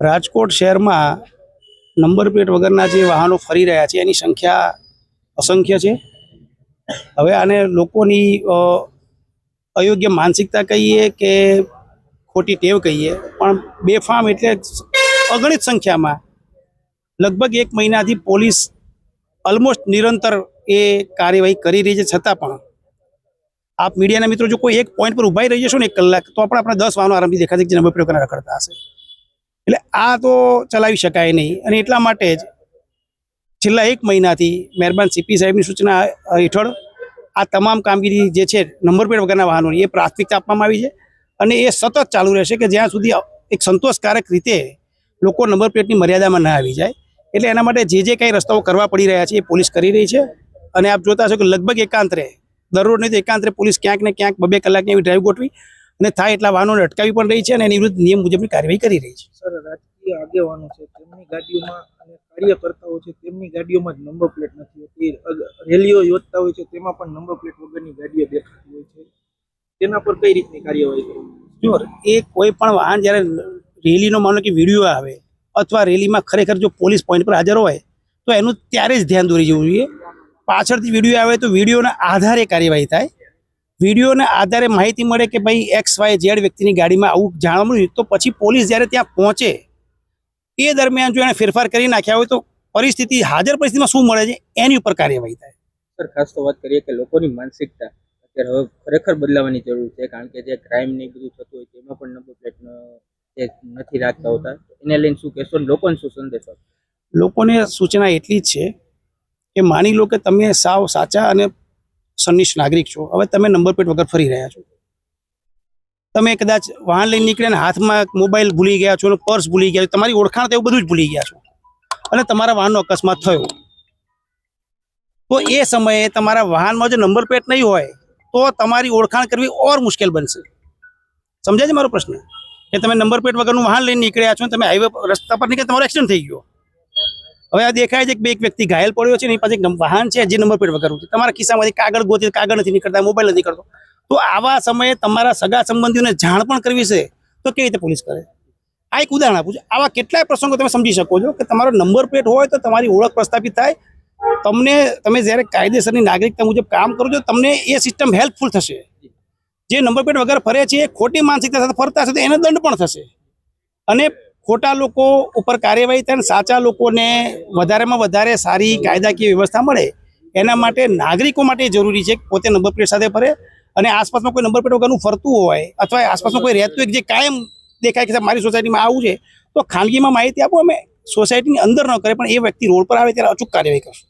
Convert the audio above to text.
રાજકોટ શહેરમાં number plate વગરના જે વાહનો ફરી રહ્યા છે એની સંખ્યા અસંખ્ય છે। હવે આને લોકોની અયોગ્ય માનસિકતા કહીએ કે ખોટી ટેવ કહીએ, પણ બેફામ એટલે અગણિત સંખ્યામાં લગભગ 1 મહિનાથી પોલીસ ઓલમોસ્ટ નિરંતર એ કાર્યવાહી કરી રહી છે। છતાં પણ આપ મીડિયાના મિત્રો જો કોઈ એક પોઈન્ટ પર ઊભા રહી જશો ને 1 કલાક તો પણ આપણા 10 વાહનો આરામથી દેખાશે જે નંબર પ્લેટ વગરના રખડતા હશે। એટલે આ તો ચલાવી શકાય નહીં, અને એટલા માટે જ છેલ્લા 1 મહિનાથી મહેરબાન સીપી સાહેબની સૂચના હેઠળ આ તમામ કામગીરી જે છે નંબર પ્લેટ વગરના વાહનોની એ પ્રાથમિકતા આપવામાં આવી છે, અને એ સતત ચાલુ રહેશે કે જ્યાં સુધી એક સંતોષકારક રીતે લોકો નંબર પ્લેટની મર્યાદામાં ન આવી જાય। એટલે એના માટે જે કંઈ રસ્તાઓ કરવા પડી રહ્યા છે એ પોલીસ કરી રહી છે, અને આપ જોતા હશો કે લગભગ એકાંતરે દરરોજ નહીં તો એકાંતરે પોલીસ ક્યાંક ને ક્યાંક 2-2 કલાકની એવી ડ્રાઈવ ગોઠવી અને થાય એટલા વાહનોને અટકાવી પણ રહી છે, અને એની વિરુદ્ધ નિયમ મુજબની કાર્યવાહી કરી રહી છે। સર, રાજકીય આગેવાનો છે તેમની ગાડીઓમાં અને કાર્યકર્તાઓ છે તેમની ગાડીઓમાં જ નંબર પ્લેટ નથી હોતી। રેલીઓ યોજતા હોય છે તેમાં પણ નંબર પ્લેટ વગરની ગાડીઓ દેખાતી હોય છે, તેના પર કઈ રીતની કાર્યવાહી કરવી? જો એ કોઈ પણ વાહન જ્યારે રેલીનો માનો કે વિડીયો આવે અથવા રેલીમાં ખરેખર જો પોલીસ પોઈન્ટ પર હાજર હોય તો એનું ત્યારે જ ધ્યાન દોરી જવું જોઈએ। પાછળથી વિડીયો આવે તો વિડીયોના આધારે કાર્યવાહી થાય। વિડીયોના આધારે માહિતી મળે કે ભાઈ XYZ વ્યક્તિની ગાડીમાં આવું જાણવા મળ્યું તો પછી પોલીસ જ્યારે ત્યાં પહોંચે એ દરમિયાન જો એને ફેરફાર કરી નાખ્યા હોય તો પરિસ્થિતિ હાજર પરિસ્થિતિમાં શું મળે છે એની ઉપર કાર્યવાહી થાય। સર, ખાસ તો વાત કરીએ કે લોકોની માનસિકતા અત્યારે હવે ખરેખર બદલાવાની જરૂર છે, કારણ કે જે ક્રાઇમ ને બધું થતું હોય તેમાં પણ નંબર પ્લેટ નથી રાખતા હોતા। એને લઈને શું કહેશો, લોકોને શું સંદેશો? લોકોને સૂચના એટલી જ છે કે માની લો કે તમે સાવ સાચા અને સનિષ્ઠ નાગરિક છો, હવે તમે નંબર પ્લેટ વગર ફરી રહ્યા છો, તમે કદાચ વાહન લઈને નીકળ્યા ને હાથમાં મોબાઈલ ભૂલી ગયા છો, પર્સ ભૂલી ગયા છો, તમારી ઓળખાણ તો એવું બધું જ ભૂલી ગયા છો, અને તમારા વાહનનો અકસ્માત થયો તો એ સમયે તમારા વાહનમાં જો નંબર પ્લેટ નહીં હોય તો તમારી ઓળખાણ કરવી ઓર મુશ્કેલ બનશે। સમજાય છે મારો પ્રશ્ન? કે તમે નંબર પ્લેટ વગરનું વાહન લઈને નીકળ્યા છો, તમે હાઈવે રસ્તા પર નીકળ્યા, તમારો એક્સિડન્ટ થઈ ગયો, હવે આ દેખાય છે કે એક વ્યક્તિ ઘાયલ પડ્યો છે ને એ પાસે વાહન છે જે નંબર પ્લેટ વગરનું છે, તમારા ખિસ્સામાંથી કાગળ ગોતી, કાગળ નથી નીકળતા, મોબાઈલ નથી નીકળતો, તો આવા સમયે તમારા સગા સંબંધીઓને જાણ પણ કરવી છે તો કેવી રીતે પોલીસ કરે? આ એક ઉદાહરણ આપું છું। આવા કેટલાય પ્રસંગો તમે સમજી શકો છો કે તમારો નંબર પ્લેટ હોય તો તમારી ઓળખ પ્રસ્થાપિત થાય, તમે જ્યારે કાયદેસરની નાગરિકતા મુજબ કામ કરો છો તમને એ સિસ્ટમ હેલ્પફુલ થશે। જે નંબર પ્લેટ વગર ફરે છે એ ખોટી માનસિકતા સાથે ફરતા હશે તો એને દંડ પણ થશે, અને ખોટા લોકો ઉપર કાર્યવાહી થાય, સાચા લોકોને વધારેમાં વધારે સારી કાયદાકીય વ્યવસ્થા મળે એના માટે નાગરિકો માટે જરૂરી છે કે પોતે નંબર પ્લેટ સાથે ફરે, અને આસપાસમાં કોઈ નંબર પ્લેટ વગરનું ફરતું હોય અથવા આસપાસમાં કોઈ રહેતું હોય જે કાયમ દેખાય કે મારી સોસાયટીમાં આવું છે તો ખાનગીમાં માહિતી આપો, અમે સોસાયટીની અંદર ન કરે પણ એ વ્યક્તિ રોડ પર આવે ત્યારે અચૂક કાર્યવાહી કરશું।